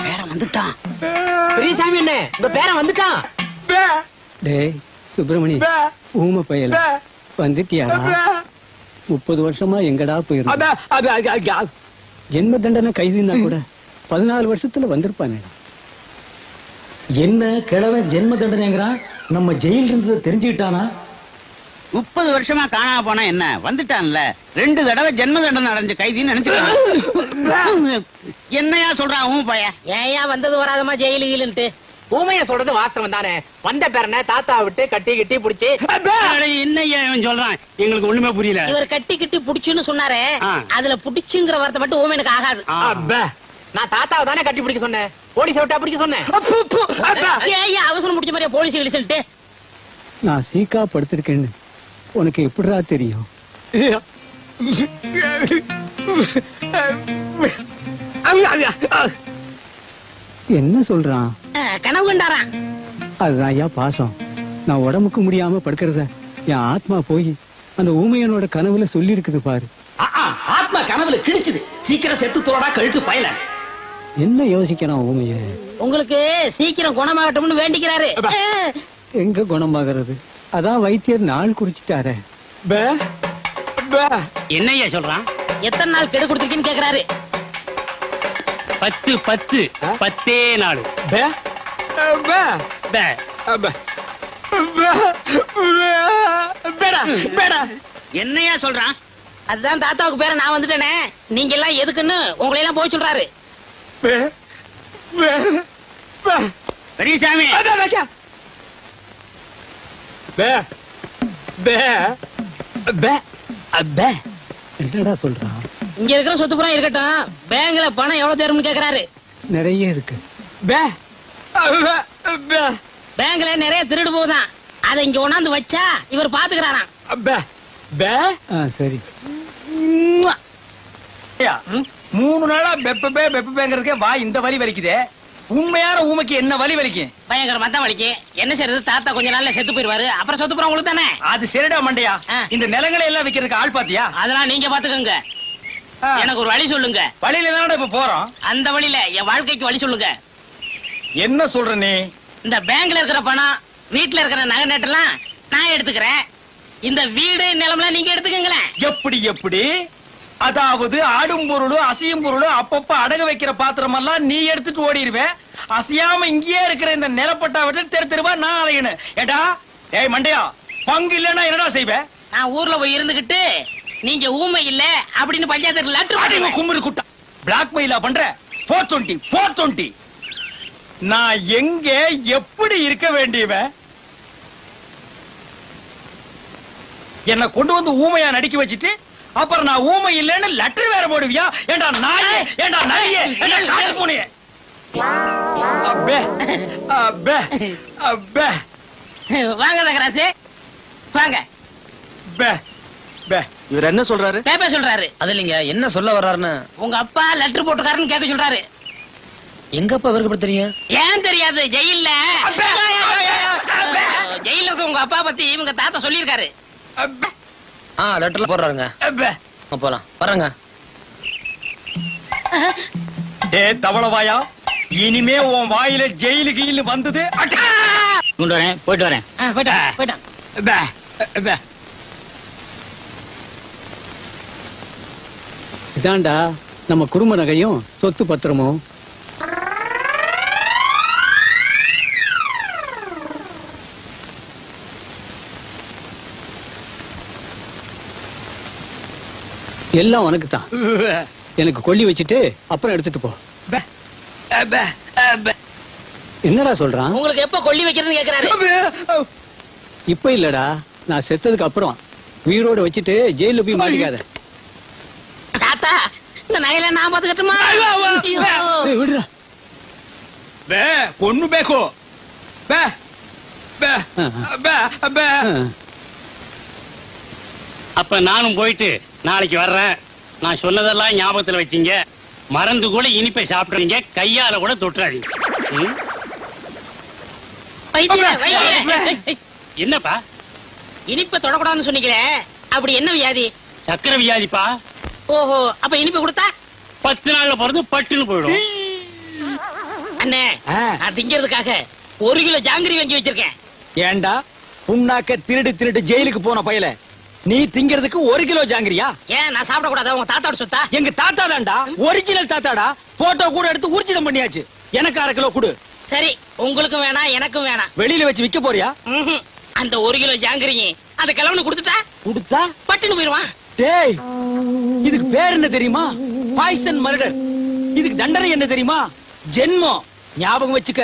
பேரன் வந்துட்டான். பெரியசாமி என்ன உங்க பேரன் வந்துட்டான். டேய் சுப்பிரமணி, ஊமை பயல வந்துட்டியாடா? 30 வருஷமா எங்கடா போயிருந்த? ஜென்ம தண்டனை கைதுன்னா கூட 14 வருஷத்துல வந்திருப்பானே. என்ன கிழவன் ஜென்ம தண்டனைங்கிறான்? நம்ம ஜெயில இருந்தது தெரிஞ்சுக்கிட்டானா? 30 வருஷமா காணாம போனா என்ன, வந்துட்டான்ல. 2 தடவை ஜென்ம தண்டனை அடைஞ்ச கைதின்னு நினைச்சுக்கலாம். என்னையா சொல்றான் உன் பையன்? ஏயா வந்தது வராதமா ஜெயிலுன்ட்டு? ஊமைய சொல்றது வாஸ்தவம் தானே. வந்த பேரனை தாத்தா விட்டு கட்டி கிட்டி புடிச்சு. என்னையா சொல்றான்? எங்களுக்கு ஒண்ணுமே புரியல. இவர் கட்டி கிட்டி புடிச்சுன்னு சொன்னாரே, அதுல புடிச்சுங்கிற வார்த்தை மட்டும் ஊமையனுக்கு ஆகாது. நான் தாத்தாவை தானே கட்டி பிடிக்க சொன்னேன், போலீஸ் விட்டா பிடிக்க சொன்னேன். ஏயா அவசரம் முடிச்ச மாதிரியா போலீஸ் கிழிச்சுட்டு? நான் சீக்கா படுத்திருக்கேன்னு உனக்கு எப்படிடா தெரியும்? என்ன சொல்றான்? கனவு கண்டாரான். அதுதான் ஐயா பாசம். நான் உடம்புக்கு முடியாம படுக்கிறத என் ஆத்மா போய் அந்த ஊமையனோட கனவுல சொல்லி இருக்குது பாரு. ஆத்மா கனவுல கிழிச்சுது. சீக்கிரம் செத்து தோடா கழுத்து பயல. என்ன யோசிக்கிறான் ஊமைய? உங்களுக்கு சீக்கிரம் குணமாகட்டும்னு வேண்டிக்கிறாரு. எங்க குணமாகிறது? அதான் வைத்தியர் நாள் குறிச்சிட்டாரு. என்னையா சொல்றான்? எத்தனை நாள் கெடு கொடுத்துருக்கீன்னு கேக்குறாரு. 10 10 நாள். என்னையா சொல்றான்? அதுதான் தாத்தாவுக்கு பேர நான் வந்துட்டேனே, நீங்க எல்லாம் எதுக்குன்னு உங்களை எல்லாம் போய் சொல்றாரு. பெரியசாமி, என்னடா சொல்றான்? இங்க இருக்கிற சொத்து புறம் இருக்கட்டும், பேங்க்ல பணம் எவ்வளவு தேரும்னு கேக்குறாரு. நிறைய இருக்கு. பேங்க்ல நிறைய திருடு போகுதான், அதை இங்க கொண்டாந்து வச்சா இவர் பாத்துக்கிறாராம். சரி. 3 நாளா பெப்பேங்கிறதுக்கே வா இந்த வலி வலிக்குதே. உண்மையான ஊமைக்கு என்ன வலி வலிக்கும்? பயங்கரமா தான் வலிக்கு. என்ன செய்யறது, தாத்தா கொஞ்ச நாள்ல செத்து போயிருவாரு. அப்புறம் சொத்து புறம் உங்களுக்கு தானே. அது சரிடா மண்டையா. இந்த நிலங்களை எல்லாம் விக்கிறதுக்கு ஆள் பாத்தியா? அதெல்லாம் நீங்க பாத்துக்கோங்க. எனக்கு ஒரு வழி சொல்லுங்க. வழியில தானடா இப்ப போறோம். அந்த வழியில என் வாழ்க்கைக்கு வழி சொல்லுங்க. என்ன சொல்ற நீ? இந்த பேங்க்ல இருக்கிற பணம், வீட்டுல இருக்கிற நகை நட்டெல்லாம் நான் எடுத்துக்கிறேன். இந்த வீடு நிலம்லாம் நீங்க எடுத்துக்கங்களேன். எப்படி? அதாவது ஆடும் பொருளும் அசையும் பொருளும் அப்பப்ப அடகு வைக்கிற பாத்திரம் எல்லாம் நீ எடுத்துட்டு ஓடிடுவேன். அசையாம இங்கேயே இருக்கிற இந்த நிலப்பட்டா விட்டு தெருவா நான் அலையணும். ஏடா ஏய் மண்டையா, பங்கு இல்லன்னா என்னடா செய்வேன்? நான் ஊர்ல போய் இருந்துகிட்டு நீங்க ஊமை இல்ல அப்படின்னு பஞ்சாயத்து லெட்டர் கும்பிடு குட்டா பிளாக்மெயிலா பண்ற. 420 நான் எங்க எப்படி இருக்க வேண்டியவன்? என்ன கொண்டு வந்து ஊமையா நடிக்க வச்சுட்டு அப்புறம் நான் ஊமை இல்லைன்னு லெட்டர் வேற போடுவியா? ஏண்டா நாயே, ஏண்டா நாயே, ஏண்டா காட்டு பூனையே. வாங்க தகராசு வாங்க. இவர் என்ன சொல்றாரு? பேப்பர் சொல்றாரு. அது இல்லைங்க, என்ன சொல்ல வர்றாருன்னு. உங்க அப்பா லெட்டர் போட்டுக்காருன்னு கேட்க சொல்றாரு. எங்க அப்பா இவருக்கு தெரியும்? ஏன் தெரியாது? ஜெயில்ல இருக்க உங்க அப்பா பத்தி இவங்க தாத்தா சொல்லியிருக்காரு. லெட்டர்ல போடுறாருங்க. போலாம் வர்றங்க. டேய் தவளவாயா, இனிமே உன் வாயில ஜெயிலு கீழு வந்தது கொண்டு வரேன். போயிட்டு வரேன். இதாண்டா நம்ம குடும்ப நகையும் சொத்து பத்திரமும். எல்லாம் உனக்கு தான். எனக்கு கொல்லி வச்சுட்டு அப்புறம் எடுத்துட்டு போ. என்னடா சொல்றான்? உங்களுக்கு எப்ப கொல்லி வைக்கிறதுன்னு கேக்குறாரு. இப்ப இல்லடா, நான் செத்ததுக்கு அப்புறம். உயிரோட வச்சுட்டு ஜெயில போய் மாட்டிக்காத. தாத்தா, இந்த நகையில நான் பாத்துக்கட்டுமா? விடுறா. பொண்ணு பேக்கோ. அப்ப நானும் போயிட்டு நாளைக்கு வர்றேன். நான் சொன்னதெல்லாம் ஞாபகத்துல வச்சீங்க. மறந்து கூட இனிப்பை சாப்பிடுறீங்க, கையால கூட தொட்டுறாதீங்க. என்னப்பா இனிப்பை தொடக்கூடாதுன்னு சொன்னீங்களே, அப்படி என்ன வியாதி? சக்கரை வியாதிப்பா. ஓஹோ, அப்ப இனிப்பு கொடுத்தா 10 நாள்ல பிறந்து பட்டுன்னு போயிடும். அண்ணே, நான் திங்கிறதுக்காக 1 கிலோ ஜாங்கிரி வாங்கி வச்சிருக்கேன். ஏண்டா புண்ணாக்க திருடு திருடு ஜெயிலுக்கு போன பயல, நீ திங்கிறதுக்கு 1 கிலோ ஜாங்கிரியா? ஏன் நான் சாப்பிட கூடாதா? உங்க தாத்தாவோட சொத்தா? எங்க தாத்தா தான்டா, ஒரிஜினல் தாத்தாடா. போட்டோ கூட எடுத்து ஊர்ஜிதம் பண்ணியாச்சு. எனக்கு 1/2 கிலோ கொடு. சரி, உங்களுக்கும் வேணாம் எனக்கும் வேணாம். வெளியில வச்சு விக்க போறியா? அந்த 1 கிலோ ஜாங்கிரியும் அந்த கிழவனு கொடுத்தா பட்டுன்னு போயிருவான். டேய், இதுக்கு பேர் என்ன தெரியுமா? Poison murder. இதுக்கு தண்டனை என்ன தெரியுமா? ஜென்மம். ஞாபகம் வச்சுக்க.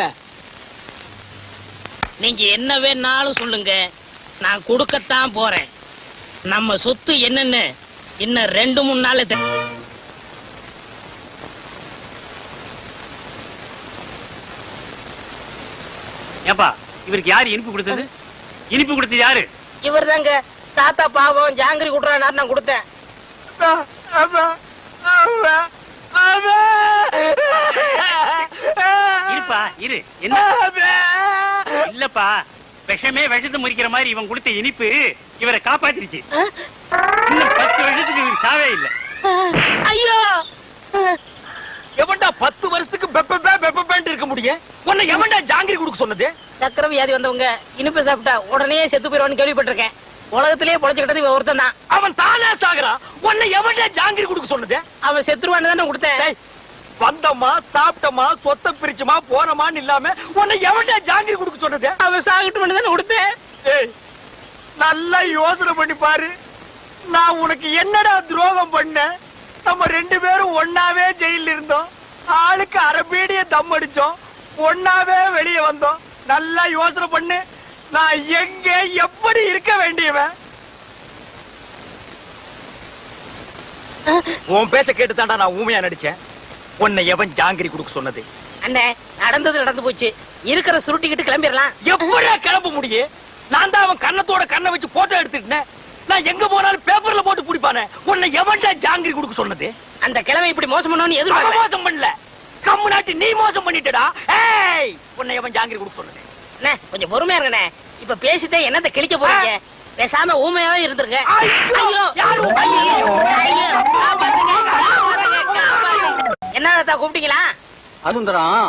நீங்க என்ன வேணாலும் சொல்லுங்க, நான் கொடுக்கத்தான் போறேன். நம்ம சொத்து என்னன்னு இன்னும் 2-3 நாள். ஏப்பா, இவருக்கு யாரு இனிப்பு கொடுத்தது? இனிப்பு கொடுத்தது யாரு? இவர் தாங்க. தாத்தா பாவம் ஜாங்கிரி குடுறாரு, நான் கொடுத்தேன். இருப்பா இரு. என்ன இல்லப்பா, விஷமே விஷத்தை முறிக்கிற மாதிரி இவன் கொடுத்த இனிப்பு இவரை காப்பாத்திருச்சு. இன்னும் 10 வருஷத்துக்கு இவருக்கு சாவே இல்ல. ஐயோ, எவன்டா 10 வருஷத்துக்கு பெப்பேன்னு இருக்க முடியும்? உன்னை எவன்டா ஜாங்கிரி கொடுக்க சொன்னது? சக்கரை வியாதி வந்தவங்க இனிப்பு சாப்பிட்டா உடனே செத்து போயிருவான்னு கேள்விப்பட்டிருக்கேன். உலகத்திலேயே பொழைச்சுக்கிட்டது இவன் ஒருத்தன் தான். அவன் தானே சாகுறான். உன்னை எவன்டா ஜாங்கிரி கொடுக்க சொன்னது? அவன் செத்துருவான்னு தானே கொடுத்தேன். வந்தமா சாப்பிட்டமா சொத்த பிரிச்சுமா போனமான்னு இல்லாம உன்னை எவன்டா ஜாங்கிரி கொடுக்க சொன்னது? அவன் சாகட்டு தானே கொடுத்தேன். நல்லா யோசனை பண்ணி பாரு. நான் உனக்கு என்னடா துரோகம் பண்ண? நம்ம 2 பேரும் ஒன்னாவே ஜெயில இருந்தோம். ஆளுக்கு அரபீடிய தம் அடிச்சோம். ஒன்னாவே வெளியே வந்தோம். நல்லா யோசனை பண்ணு. நான் எங்க எப்படி இருக்க வேண்டியவன்? உன் பேச்ச கேட்டு தாண்டா நான் ஊமையா நடிச்சேன். உன்னை எவன் ஜாங்கிரி கொடுக்க சொன்னது? அண்ணே, நடந்தது நடந்து போச்சு. இருக்கிற சுருட்டிக்கிட்டு கிளம்பிடலாம். எப்படியா கிளம்ப முடியும்? நான் தான் அவன் கண்ணத்தோட கண்ணை வச்சு போட்டோ எடுத்துட்டேன். நான் எங்க போனாலும் பேப்பர்ல போட்டு குடிப்பானே. உன்னை எவன்டா ஜாங்கிரி கொடுக்க சொன்னது? அந்த கிழமை இப்படி மோசம் பண்ணணும்னு எதிர்பார்க்க. மோசம் பண்ணல, கம்மு நாட்டி நீ மோசம் பண்ணிட்டடா. ஏய், உன்னை எவன் ஜாங்கிரி கொடுக்க சொன்னது? அண்ணே, கொஞ்சம் பொறுமையா இருக்கண்ணே. இப்ப பேசிட்டே என்னத்த கிழிக்க போறீங்க? பேசாம ஊமையாவே இருந்திருங்க. என்ன கூப்பிட்டீங்களா? அசுந்தரம்,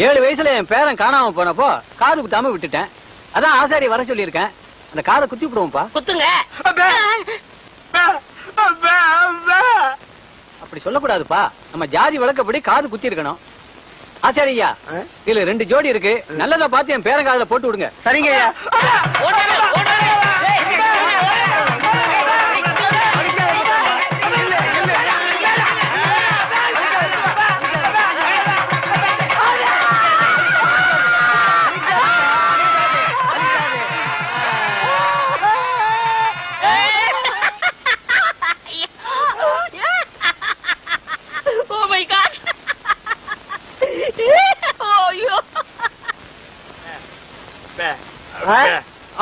7 வயசுல என் பேரன் காணாம போனப்போ காது குத்தாம விட்டுட்டேன். அதான் ஆசாரி வர சொல்லி இருக்கேன். அந்த காதை குத்தி விடுவோம்ப்பா. குத்துங்க. அப்படி சொல்லக்கூடாதுப்பா. நம்ம ஜாதி வழக்கப்படி காது குத்தி இருக்கணும். ஆசாரியா, இதுல 2 ஜோடி இருக்கு. நல்லதா பார்த்து என் பேரன் காதுல போட்டு விடுங்க. சரிங்க ஐயா.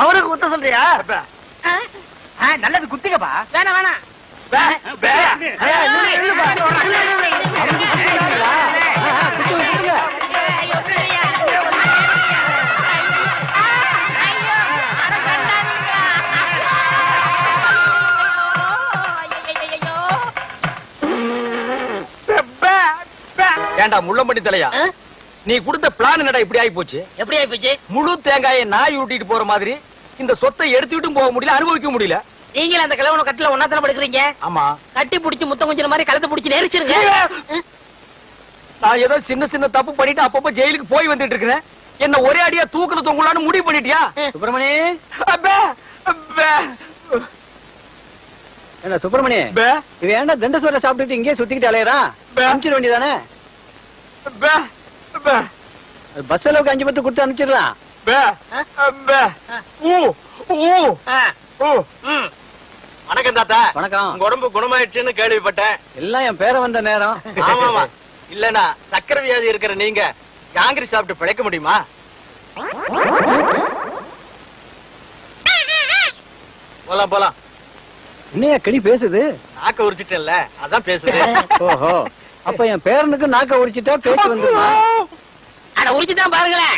அவருக்கு குத்த சொல்றியா? நல்லது குத்திக்கப்பா. வேணாம் வேணாம். ஏண்டா முள்ளம்பட்டி தலையா, நீ கொடுத்த பிளான் என்னடா இப்படி ஆகி போச்சு? எப்படி ஆகி போச்சு? முழு தேங்காயை நாய் ஊட்டிட்டு போற மாதிரி இந்த சொத்தை எடுத்துக்கிட்டும் போக முடியல, அனுபவிக்க முடியல. நீங்க அந்த கிழவன கட்டில ஒன்னாத்தன படுக்கிறீங்க. ஆமா, கட்டி புடிச்சு முத்தம் கொஞ்சம் மாதிரி கலத்து புடிச்சு நெரிச்சிருங்க. நான் ஏதோ சின்ன சின்ன தப்பு பண்ணிட்டு அப்பப்ப ஜெயிலுக்கு போய் வந்துட்டு இருக்கிறேன். என்ன ஒரே அடியா தூக்கல தொங்கலான்னு முடிவு பண்ணிட்டியா? சுப்பிரமணி, என்ன சுப்பிரமணி, இது ஏன்டா தண்ட சோற சாப்பிட்டுட்டு இங்கே சுத்திக்கிட்டு அலையறா? அனுப்பிச்சிட வேண்டியதானே? பஸ் அளவுக்கு 5 பத்து கொடுத்து அனுப்பிச்சிடலாம். வணக்கம் தாத்தா. வணக்கம். உங்க உடம்பு குணமாயிடுச்சுன்னு கேள்விப்பட்டேன். எல்லாம் என் பேரை வந்த நேரம். ஆமாமா, இல்லனா சக்கரை வியாதி இருக்கிற நீங்க ஜாங்கிரி சாப்பிட்டு பிழைக்க முடியுமா? போலாம் போலாம். என்னையா கிளி பேசுது? நாக்க உரிச்சிட்டேன்ல, அதான் பேசுது. ஓஹோ, அப்ப என் பேரனுக்கு நாக்க உரிச்சிட்டா பேச்சு வந்துருமா? அட உரிச்சுதான் பாருங்களேன்.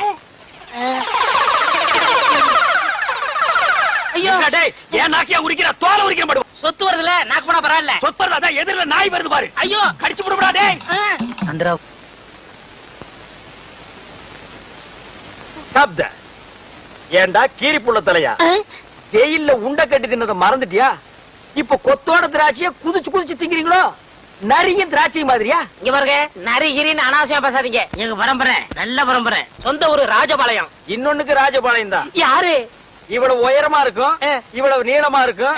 ஐயோ ஐயோ டேய் ஏன் நாக்கியா உரிக்கிற தோலை உரிக்கிற மாடு சொத்து வருதுல நாக்கு போனா பரவாயில்ல சொத்து வருது அதான் எதிரில நாய் வருது பாரு ஐயோ கடிச்சு விடுடா டேய் அந்தரா சாப்த ஏண்டா கீரி புள்ள தலையா ஜெயில்ல உண்ட கட்டி தின்னத மறந்துட்டியா இப்ப கொத்தோட திராட்சைய குதிச்சு குதிச்சு திங்கிறீங்களோ நரியும் திராட்சை மாதிரியா இங்க பாருங்க நரிகிரின்னு அனாவசியம் பேசாதீங்க எங்க பரம்பரை நல்ல பரம்பரை சொந்த ஊரு ராஜபாளையம் இன்னொன்னுக்கு ராஜபாளையம் தான் யாரு இவ்வளவு உயரமா இருக்கும் இவ்வளவு நீளமா இருக்கும்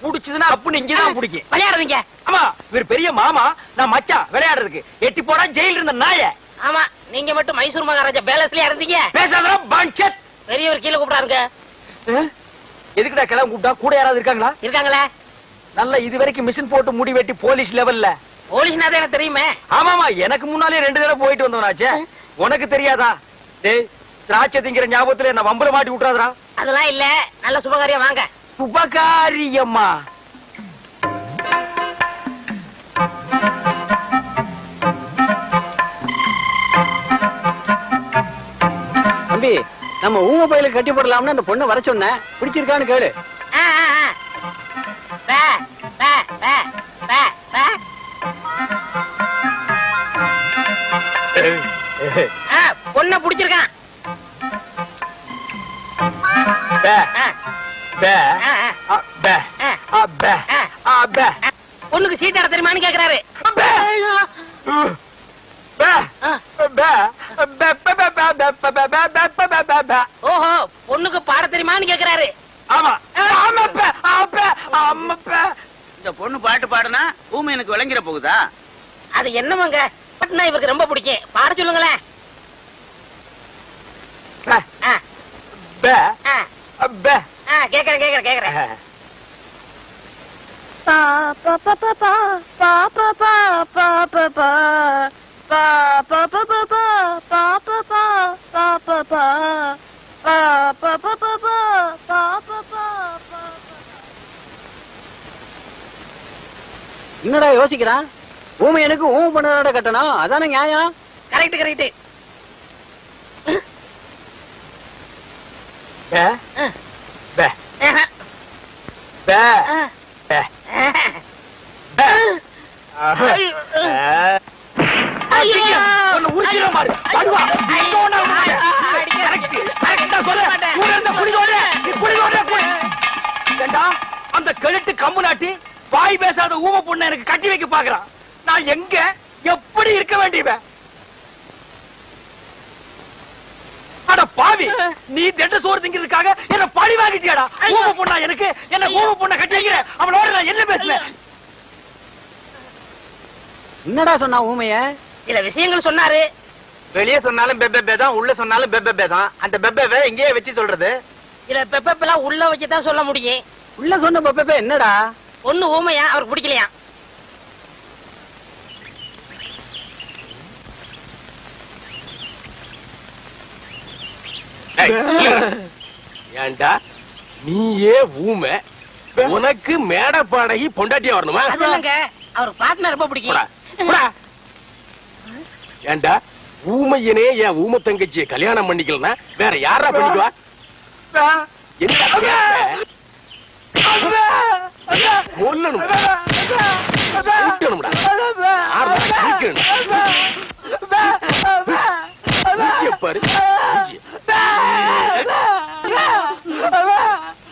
புடிச்சதுன்னா அப்படின்னு இங்கதான் பிடிக்கும் விளையாடுறீங்க ஆமா இவர் பெரிய மாமா நான் மச்சான் விளையாடுறதுக்கு எட்டி போடா ஜெயில இருந்த நாய ஆமா நீங்க மட்டும் மைசூர் மகாராஜா பேலஸ்லயா இருந்தீங்க பேசாத பஞ்சத் பெரியவர் கீழே கூப்பிடாருங்க எதுக்குடா கிளம்ப கூப்பிட்டா கூட யாராவது இருக்காங்களா இருக்காங்களே நல்ல இது வரைக்கும் மிஷின் போட்டு முடி வெட்டி போலீஸ் லெவல்ல போலீஸ்னா தான் எனக்கு தெரியுமே ஆமாமா எனக்கு முன்னாலே 2 தடவை போயிட்டு வந்தவனாச்சே உனக்கு தெரியாதா டேய் திராட்சை திங்கிற ஞாபகத்துல என்ன வம்பல மாட்டி விட்டுறாதா அதெல்லாம் இல்ல நல்ல சுபகாரியம் வாங்க சுபகாரியம்மா தம்பி நம்ம ஊம பயிலுக்கு கட்டி போடலாம்னு அந்த பொண்ணை வர சொன்ன பிடிச்சிருக்கான்னு கேளு பொண்ண புடிச்சிருக்கான் பொண்ணுக்கு சீட்டாட தெரியுமான்னு கேக்குறாரு ஓஹோ பொண்ணுக்கு பாட தெரியுமான்னு கேக்குறாரு ஆமா இந்த பொண்ணு பாட்டு பாடுனா ஊமை எனக்கு விளங்கிட போகுதா அது என்னமாங்க பட்னா இவருக்கு ரொம்ப பிடிக்கும் பாட சொல்லுங்களேன் கேக்குறேன் கேக்குறேன் கேக்குறேன் என்னடா யோசிக்கிறான் ஊமை எனக்கு ஊமை பண்ணோட கட்டணும் அதானே நியாயம் கரெக்ட் கரெக்ட் அந்த கழுட்டு கம்பு நாட்டி வாய் பேசாத ஊம பொண்ணு எனக்கு கட்டி வைக்க பாக்குறான் நான் எங்க எப்படி இருக்க வேண்டியவன் அட பாவி நீ திண்டு சோறு திங்கிறதுக்காக என்ன பழி வாங்கிட்டியாடா ஊம பொண்ணா எனக்கு என்ன ஊம பொண்ணை கட்டி வைக்கிற அவனோட நான் என்ன பேசுறேன் என்னடா சொன்னா ஊமைய சில விஷயங்கள் சொன்னாரு வெளியே சொன்னாலும் பெப்பே தான் உள்ள சொன்னாலும் பெப்பே தான் அந்த பெப்பே எங்கேயே வச்சு சொல்றது சில பெப்பெல்லாம் உள்ள வச்சுதான் சொல்ல முடியும் உள்ள சொன்ன பெப்பே என்னடா பொண்ணு ஊமையா அவருக்கு பிடிக்கலையா ஏண்டா நீயே ஊமை உனக்கு மேட பாடகி பொண்டாட்டியா வரணுமா இல்லங்க அவர் பார்ட்னர் ரொம்ப பிடிக்கும் ஏண்டா ஊமையனே என் ஊமை தங்கச்சியை கல்யாணம் பண்ணிக்கலன்னா வேற யாரா பண்ணிக்குவா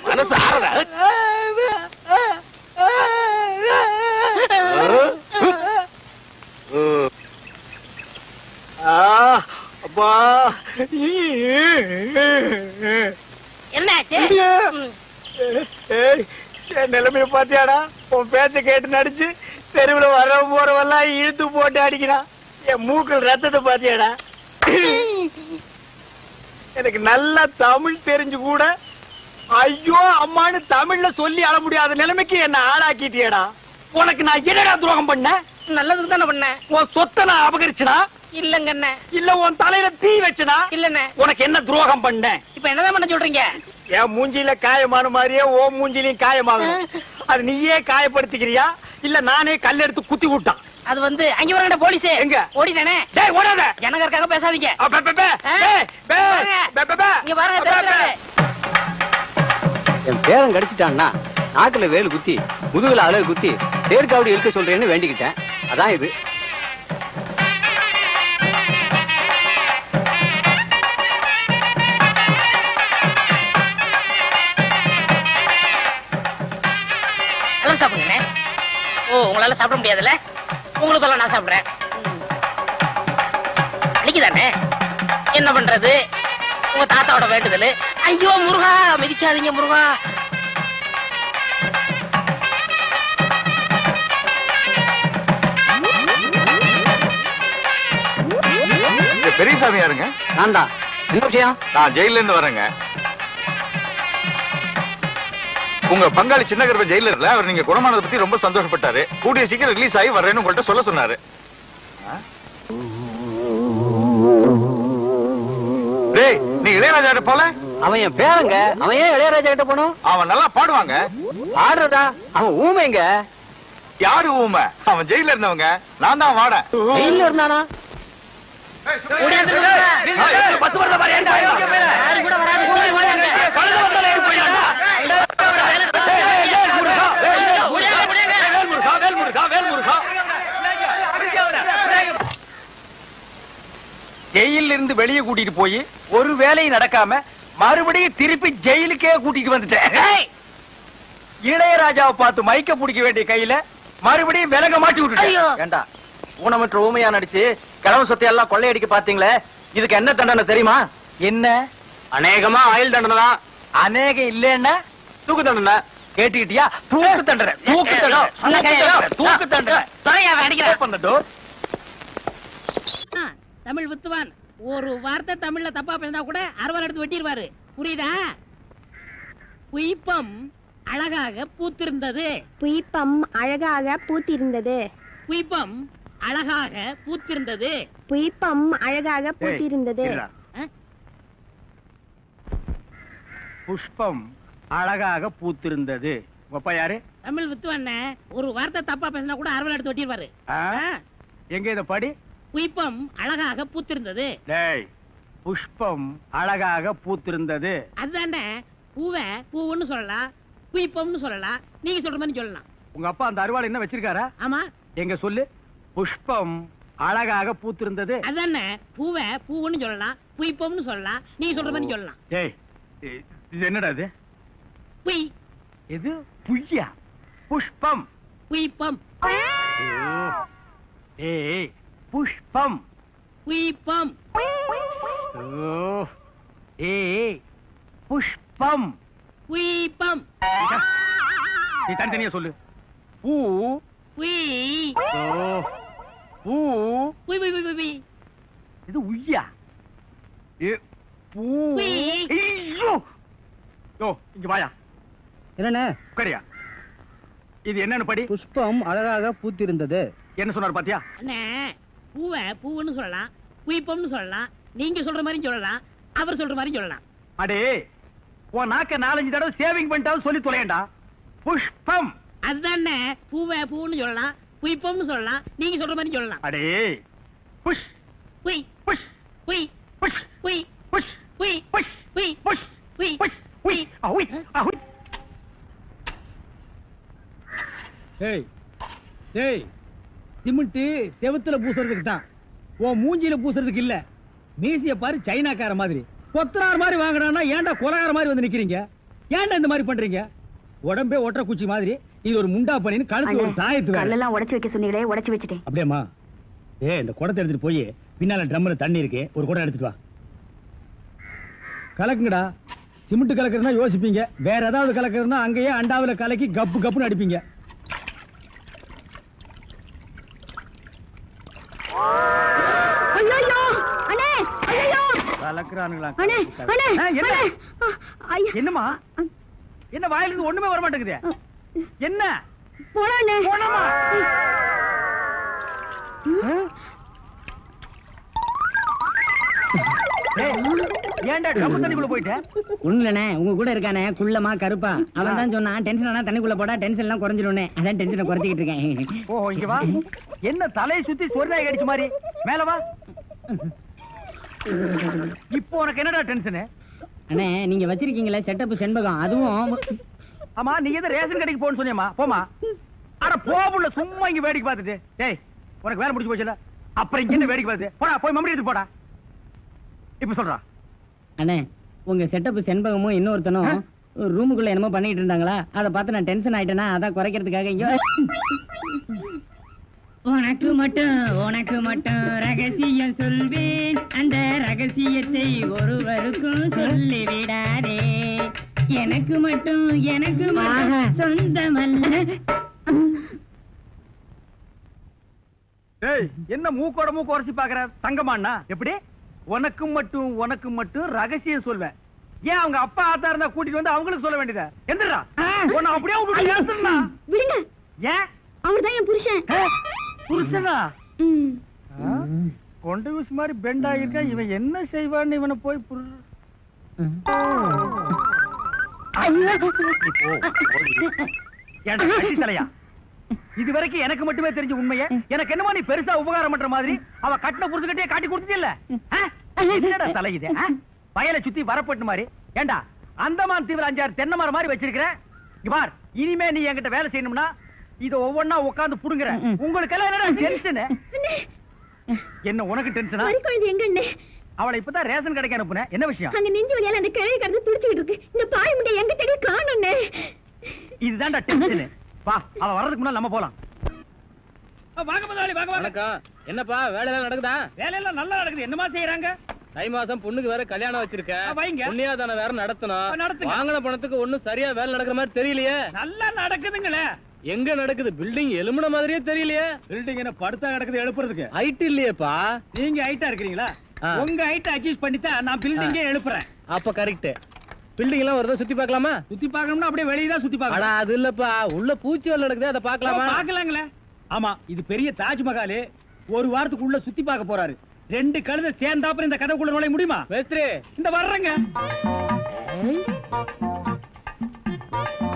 மனசு ஆறடா அப்பா என்னாச்சு என் நிலைமைய பாத்தியாடா உன் பேச்ச கேட்டு நடிச்சு தெருவுல வர போறவெல்லாம் இழுத்து போட்டு அடிக்கிறான் என் மூக்கள் ரத்தத்தை பாத்தியாடா எனக்கு நல்லா தமிழ் தெரிஞ்சு கூட ஐயோ அம்மான்னு தமிழ்ல சொல்லி அழ முடியாத நிலைமைக்கு என்ன ஆளாக்கிட்டியடா உனக்கு நான் என்னடா துரோகம் பண்ண நல்லதுக்கு தானே பண்ண உன் சொத்தை நான் அபகரிச்சனா இல்லங்க என்ன இல்ல உன் தலையில தீ வச்சனா இல்லண்ணே உனக்கு என்ன துரோகம் பண்ண இப்ப என்னதான் பண்ண சொல்றீங்க என் மூஞ்சில காயமான மாதிரியே ஓ மூஞ்சிலையும் காயமாகும் அது நீயே காயப்படுத்திக்கிறியா இல்ல நானே கல் எடுத்து குத்தி விட்டான் அது வந்து அங்க வரங்கட போலீஸ் எங்க ஓடிட்டானே டேய் ஓடாத ஜனங்க இருக்காங்க பேசாதீங்க இங்க பாருங்க என் பேரன் கடிச்சிட்டான்னா நாக்குல வேலு குத்தி முதுகுல அழகு குத்தி தேர்காவடி இழுக்க சொல்றேன்னு வேண்டிக்கிட்டேன். அதான் இது. சாப்பிடுங்க. ஓ, உங்களால சாப்பிட முடியாதுல்ல? உங்களுக்கு எல்லாம் நான் சாப்பிடுறேன். அன்னைக்குதானே என்ன பண்றது? உங்க தாத்தாவோட வேண்டுதல். ஐயோ முருகா, மிதிக்காதீங்க முருகா. பெரியசாமி யாருங்க? நான் தான். என்ன விஷயம்? நான் ஜெயில இருந்து வரேங்க. உங்க பங்காளி சின்ன கருப்ப ஜெயில இல்ல, அவர் நீங்க குணமானதை பத்தி ரொம்ப சந்தோஷப்பட்டாரு. கூடிய சீக்கிரம் ரிலீஸ் ஆகி வர்றேன்னு உங்கள்ட்ட சொல்ல சொன்னாரு. டேய், நீ இளையராஜா கிட்ட போல? அவன் என் பேரங்க. அவன் ஏன் இளையராஜா கிட்ட போனோம்? அவன் நல்லா பாடுவாங்க. ஆடுறதா? அவன் ஊமைங்க. யாரு ஊமை? அவன் ஜெயில இருந்தவங்க. நான் தான் வாட. ஜெயில இருந்தானா? ஜெயில இருந்து வெளியே கூட்டிட்டு போய் ஒரு வேலையும் நடக்காம மறுபடியும் திருப்பி ஜெயிலுக்கே கூட்டிட்டு வந்துட்டேன். இளையராஜாவை பார்த்து மைக்க பிடிக்க வேண்டிய கையில மறுபடியும் விலக மாட்டி விட்டுட்டேன். ஏண்டா, ஊனமற்ற ஊமையா நடிச்சு கிழமை சொத்தை எல்லாம் கொள்ளையடிக்க பாத்தீங்களே, இதுக்கு என்ன தண்டனை தெரியுமா? என்ன? அநேகமா ஆயுள் தண்டனை தான். அநேகம் இல்லன்னா தூக்கு தண்டனை. கேட்டுக்கிட்டியா? தூக்கு தண்டனை. தூக்கு தண்டனை. தூக்கு தண்டனை. தமிழ் வித்துவான் ஒரு வார்த்தை தமிழ்ல தப்பா பேசினா கூட அறுவாள் எடுத்து வெட்டிடுவாரு. புரியுதா? புய்பம் அழகாக பூத்திருந்தது. புய்பம் அழகாக பூத்திருந்தது. புய்பம் அழகாக பூத்திருந்தது. புய்பம் அழகாக பூத்திருந்தது. புஷ்பம் அழகாக பூத்திருந்தது. அப்பா யாரு? தமிழ் வித்துவான் ஒரு வார்த்தை தப்பா பேசினா கூட அறுவாள் எடுத்து வெட்டிடுவாரு. எங்க இத படி? புய்பம் அழகாக பூத்திருந்தது. டேய், புஷ்பம் அழகாக பூத்திருந்தது. அதுதானே பூவை பூவுன்னு சொல்லலாம், புய்பம்னு சொல்லலாம். நீங்க சொல்ற மாதிரி சொல்லலாம். உங்க அப்பா அந்த அருவாள் என்ன வச்சிருக்காரா? ஆமா. எங்க சொல்லு. புஷ்பம் அழகாக பூத்திருந்தது. அதுதானே பூவை பூவுன்னு சொல்லலாம், புய்பம்னு சொல்லலாம். நீங்க சொல்ற மாதிரி சொல்லலாம். டேய், இது என்னடா இது? புய். இது புய்யா? புஷ்பம். புய்பம். ஏய், புஷ்பம். புய்பம். ஏய், புஷ்பம். புய்பம். நீ தனித்தனியா சொல்லு. பூ. புய். பூ. புய் புய் புய் புய். இது உய்யா? பூ. ஐயோ, யோ, இங்க வாயா. என்னண்ணே? உட்காரியா. இது என்னன்னு படி? புஷ்பம் அழகாக பூத்திருந்தது. என்ன சொன்னார் பாத்தியா? அண்ணே, பூவை பூவுன்னு சொல்லலாம், புய்பம்னு சொல்லலாம். நீங்க சொல்ற மாதிரி சொல்லலாம், அவர் சொல்ற மாதிரி சொல்லலாம். அடே, உன் நாக்க 4-5 தடவை சேவிங் பண்ணிட்டாலும் சொல்லி தொலையண்டா. புஷ்பம். அதுதானே பூவை பூன்னு சொல்லலாம், புய்பம்னு சொல்லலாம். நீங்க சொல்ற மாதிரி சொல்லலாம். அடே, புஷ். புய். புஷ். புய். புஷ். புய். புஷ். புய். புஷ். புய். புஷ். புய். புஷ். உய். அஹுய். அஹுய். ஏய் ஏய், சிமெண்ட் செவுத்துல பூசுறதுக்கு தான், உன் மூஞ்சில பூசுறதுக்கு இல்ல. மீசிய பாரு, சைனாக்கார மாதிரி கொத்தனார் மாதிரி வாங்கினா ஏன்டா கொலகார மாதிரி வந்து நிக்கிறீங்க? ஏன்டா இந்த மாதிரி பண்றீங்க? உடம்பே ஒற்ற குச்சி மாதிரி இது ஒரு முண்டா பண்ணின்னு கழுத்து ஒரு தாயத்து வேற. கல்லெல்லாம் உடைச்சு வைக்க சொன்னீங்களே, உடைச்சு வச்சுட்டேன். அப்படியேம்மா? இந்த குடத்தை எடுத்துட்டு போய் பின்னால ட்ரம்ல தண்ணி இருக்கு, ஒரு குடம் எடுத்துட்டு வா. கலக்குங்கடா. சிமெண்ட் கலக்குறதுனா யோசிப்பீங்க, வேற ஏதாவது கலக்குறதுனா அங்கேயே அண்டாவில கலக்கி கப்பு கப்புன்னு அடிப்பீங்க. என்னமா? என்ன வாயில இருந்து ஒண்ணுமே வர மாட்டேங்குது? என்ன? ஏன்டா டப்பு தண்ணிக்குள்ள போயிட்ட? ஒண்ணுலண்ணே, உங்க கூட இருக்கானே குள்ளமா கருப்பா, அவன் தான் சொன்னான் டென்ஷன் ஆனா தண்ணிக்குள்ள போடா டென்ஷன் எல்லாம் குறைஞ்சிடும்னே. அதான் டென்ஷனை குறைச்சிக்கிட்டு இருக்கேன். ஓ, இங்க வா. என்ன தலையை சுத்தி சொர்ணாய் கடிச்ச மாதிரி? மேல வா. இப்போ உனக்கு என்னடா டென்ஷனு? அண்ணே நீங்க வச்சிருக்கீங்களே செட்டப் செண்பகம் அதுவும். ஆமா நீ எது ரேஷன் கடைக்கு போன்னு சொன்னியம்மா போமா. அட போபுள்ள சும்மா இங்க வேடிக்கை பார்த்துட்டு. டேய் உனக்கு வேலை முடிஞ்சு போச்சுல, அப்புறம் இங்க என்ன வேடிக்கை பார்த்து போடா, போய் மம்மடி எடுத்து போடா. இப்ப சொல்றா அண்ணே உங்க செட்டப் செண்பகமும் இன்னொருத்தனும் ரூமுக்குள்ள என்னமோ பண்ணிட்டு இருந்தாங்களா, அதை பார்த்து நான் டென்ஷன் ஆயிட்டேனா, அதான் குறைக்கிறதுக்காக இங்க. உனக்கு மட்டும் ரகசியம் சொல்வேன், அந்த ரகசியத்தை ஒருவருக்கும் சொல்லி விடாதே. எனக்கு மட்டும் சொந்தமல்ல. ஏய் என்ன மூக்கோட மூக்கு உரசி பாக்குற தங்கமாண்ணா? எப்படி உனக்கு மட்டும் ரகசியம் சொல்வேன்? ஏன் அவங்க அப்பா ஆத்தா இருந்தா கூட்டிட்டு வந்து அவங்களுக்கு சொல்ல வேண்டியதா? எந்திரா உன்னை அப்படியே விட்டுட்டு ஏத்துறா. விடுங்க, ஏன் அவர்தான் என் புருஷன். புருஷனா? கொண்டு விஷ் மாதிரி பெண்ட் ஆகிருக்கா, இவன் என்ன செய்வான்னு இவனை போய் தலையா. இது வரைக்கும் எனக்கு மட்டுமே தெரிஞ்ச உண்மையை எனக்கு என்னமோ நீ பெருசா உபகாரம் பண்ற மாதிரி அவ கட்டின புருஷகிட்டே காட்டி கொடுத்துட்டு இல்ல தலை இது வயலை சுத்தி வரப்பட்டு மாதிரி. ஏண்டா அந்தமான் தீவிர 5-6 தென்னை மரம் மாதிரி வச்சிருக்கிற பார். இனிமே நீ என்கிட்ட வேலை செய்யணும்னா இத ஒவ்வொன்னா உட்கார்ந்து புடுங்குற. உங்களுக்கு எல்லாம் என்னடா டென்ஷன்? என்ன உனக்கு டென்ஷனா? எங்க அவளை இப்பதான் ரேஷன் கடைக்கு அனுப்புனேன், என்ன விஷயம்? அங்க நெஞ்சு வலியால அந்த கிழவி கடந்து துடிச்சிட்டு இருக்கு. இந்த பாய் முட்டை எங்க தேடி காணோம்னே. இதுதான்டா டென்ஷன். வா அவ வர்றதுக்கு முன்னால நம்ம போலாம். வாங்க முதலாளி வாங்க. வணக்கம். என்னப்பா வேலை எல்லாம் நடக்குதா? வேலையெல்லாம் நல்லா நடக்குது. என்னமா செய்யறாங்க? தை மாசம் பொண்ணுக்கு வேற கல்யாணம் வச்சிருக்கேன். புண்ணியாதான வேற நடத்தணும். வாங்கின பணத்துக்கு ஒண்ணும் சரியா வேலை நடக்கிற மாதிரி தெரியலையே. நல்லா நடக்குதுங்களே. எங்க நடக்குது? பில்டிங் எலும்புன மாதிரியே தெரியலையே. பில்டிங் என்ன படுத்தா நடக்குது எழுப்புறதுக்கு? ஹைட் இல்லையேப்பா. நீங்க ஹைட்டா இருக்கிறீங்களா? உங்க ஹைட் அட்ஜஸ்ட் பண்ணிட்டா நான் பில்டிங்கே எழுப்புறேன். அப்ப கரெக்ட். பில்டிங் எல்லாம் வருதா சுத்தி பார்க்கலாமா? சுத்தி பார்க்கணும்னா அப்படியே வெளியே தான் சுத்தி பார்க்கணும். அது இல்லப்பா, உள்ள பூச்சி வேலை நடக்குது, அதை பார்க்கலாமா? பார்க்கலாங்களே. ஆமா இது பெரிய தாஜ்மஹால். ஒரு வாரத்துக்கு உள்ள சுத்தி பார்க்க போறாரு. 2 கழுதை சேர்ந்தாப்புறம் இந்த கதவுக்குள்ள நுழைய முடியுமா? மேஸ்திரி இந்த வர்றேங்க.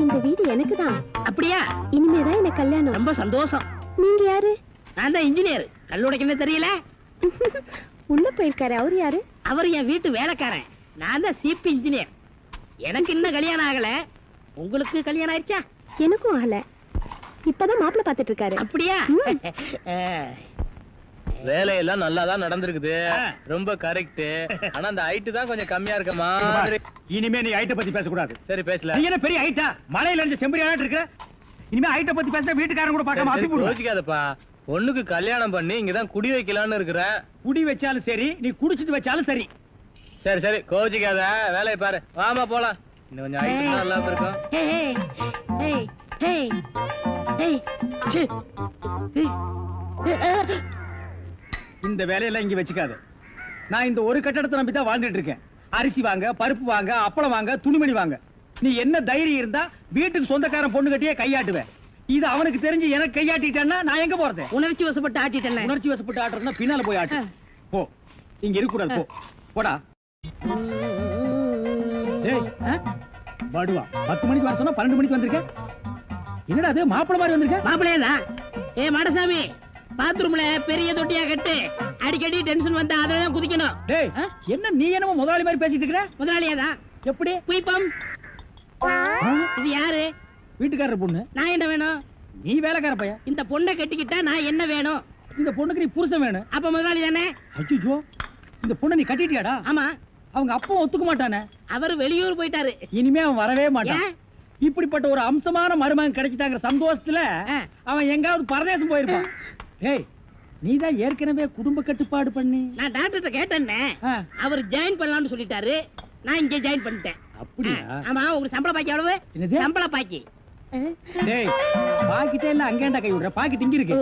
இந்த வீடு எனக்கு தான். அப்படியா? இனிமேதான் எனக்கு கல்யாணம். ரொம்ப சந்தோஷம். நீங்க யாரு? நான் தான் இன்ஜினியர். கல்லுடைக்கணும் தெரியல. உள்ள போயிருக்காரு. அவர் யாரு? அவர் என் வீட்டு வேலைக்காரன். நான் தான் சீப் இன்ஜினியர். எனக்கு இன்னும் கல்யாணம் ஆகல. உங்களுக்கு கல்யாணம் ஆயிடுச்சா? எனக்கும் ஆகல. இப்பதான் மாப்பிள்ளை பாத்துட்டு இருக்காரு. அப்படியா? வேலையெல்லாம் நல்லா தான் நடந்திருக்குது. ரொம்ப கரெக்ட். ஆனா அந்த ஹைட் தான் கொஞ்சம் கம்மியா இருக்கமா. இனிமே நீ ஹைட்ட பத்தி பேசக்கூடாது. சரி பேசல. நீ என்ன பெரிய ஹைட்டா? மலையில இருந்து செம்பரியாட்டு இருக்க. இனிமே ஹைட்ட பத்தி பேசினா வீட்டுக்காரங்க கூட பார்க்காம அப்படி போடுவாங்க. யோசிக்காதப்பா. பொண்ணுக்கு கல்யாணம் பண்ணி இங்கதான் குடி வைக்கலாம்னு இருக்கிறேன். குடி வச்சாலும் சரி, நீ குடிச்சிட்டு வச்சாலும் சரி. சரி சரி கோச்சிக்காத, வேலையை பாரு. வாமா போலாம். இன்னும் கொஞ்சம் ஹைட் நல்லா இருக்கும். இந்த வேலையெல்லாம் இங்க வச்சுக்காத. நான் இந்த ஒரு கட்டடத்தை நம்பி தான் வாழ்ந்துட்டு இருக்கேன். அரிசி வாங்க, பருப்பு வாங்க, அப்பளம் வாங்க, துணிமணி வாங்க. நீ என்ன தைரியம் இருந்தா வீட்டுக்கு சொந்தக்காரன் பொண்ணு கட்டியே கையாட்டுவேன். இது அவனுக்கு தெரிஞ்சு எனக்கு கையாட்டிட்டான்னா நான் எங்க போறது? உணர்ச்சி வசப்பட்டு ஆட்டிட்டேன். உணர்ச்சி வசப்பட்டு ஆட்டுறதுன்னா பின்னால போய் ஆட்டு. போ, இங்க இருக்க கூடாது. போ போடா. பாடுவா 10 மணிக்கு வர சொன்னா 12 மணிக்கு வந்திருக்க. என்னடா அது மாப்பிள மாதிரி வந்திருக்க? மாப்பிளையா? ஏ மாடசாமி, பாத்ரூம்ல பெரிய தொட்டியா கட்டு. அடிக்கடி டென்ஷன் வந்தா அதெல்லாம் குதிக்கணும். டேய் என்ன நீ என்னமோ முதலாளி மாதிரி பேசிட்டு இருக்கற? முதலாளியாதான். எப்படி? குயிப்பம். இது யாரு? வீட்டுக்காரர் பொண்ணு. நான் என்ன வேணும்? நீ வேலைக்கார பையன். இந்த பொண்ணை கட்டிக்கிட்டா நான் என்ன வேணும்? இந்த பொண்ணுக்கு நீ புருஷன் வேணும். அப்ப முதலாளி தானே? ஐயோ, இந்த பொண்ணை நீ கட்டிட்டியாடா? ஆமா. அவங்க அப்பா ஒத்துக்க மாட்டானே. அவர் வெளியூர் போயிட்டாரு. இனிமே அவன் வரவே மாட்டான். இப்படிப்பட்ட ஒரு அம்சமான மருமகன் கிடைச்சிட்டாங்கிற சந்தோஷத்துல அவன் எங்காவது பரதேசம் போயிருப்பான். ஏய் நீதான் ஏற்கனவே குடும்ப கட்டுப்பாடு பண்ணி. நான் டாக்டர்கிட்ட கேட்டேன்னே, அவர் ஜாயின் பண்ணலாம்னு சொல்லிட்டாரு. நான் இங்க ஜாயின் பண்ணிட்டேன். அப்படியா? ஆமா. உங்களுக்கு சம்பள பாக்கி எவ்வளவு? சம்பள பாக்கி. டேய் பாக்கிட்டே இல்ல அங்கேண்டா கை விடுற. பாக்கி இங்க இருக்கு.